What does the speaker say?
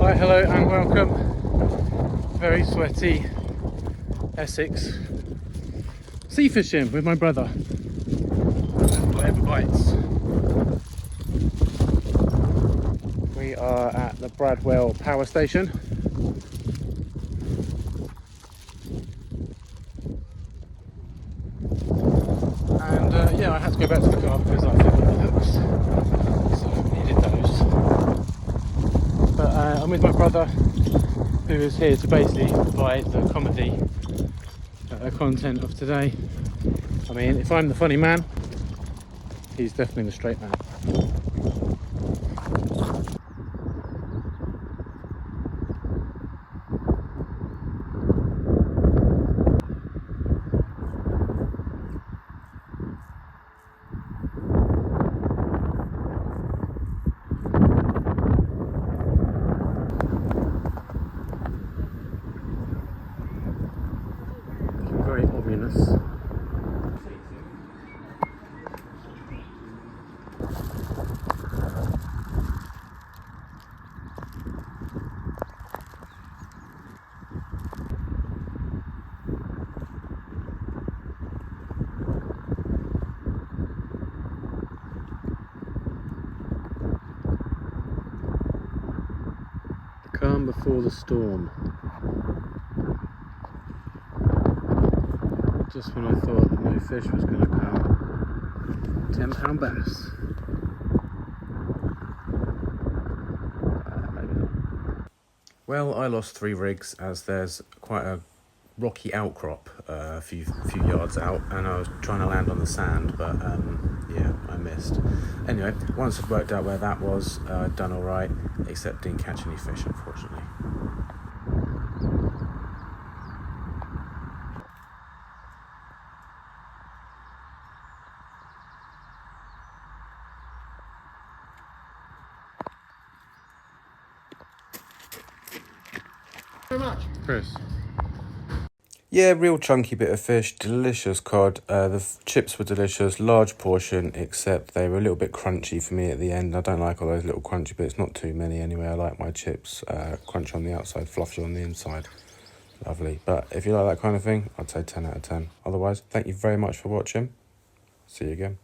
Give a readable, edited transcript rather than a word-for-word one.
Hi, hello and welcome. Very sweaty Essex sea fishing with my brother. Whatever bites. We are at the Bradwell power station. And yeah, I had to go back to the car because I forgot the hooks, so I needed those. But I'm with my brother, who is here to basically provide the comedy content of today. I mean, if I'm the funny man, he's definitely the straight man. Very ominous. The calm before the storm. Just when I thought no fish was going to come, £10 bass. Maybe not. Well, I lost 3 rigs as there's quite a rocky outcrop a few yards out, and I was trying to land on the sand, but yeah, I missed. Anyway, once I'd worked out where that was, I'd done all right, except didn't catch any fish, unfortunately. Very much, Chris. Yeah, real chunky bit of fish, delicious cod. The chips were delicious, large portion, except they were a little bit crunchy for me at the end. I don't like all those little crunchy bits, not too many anyway. I like my chips crunchy on the outside, fluffy on the inside. Lovely. But if you like that kind of thing, I'd say 10 out of 10. Otherwise, thank you very much for watching. See you again.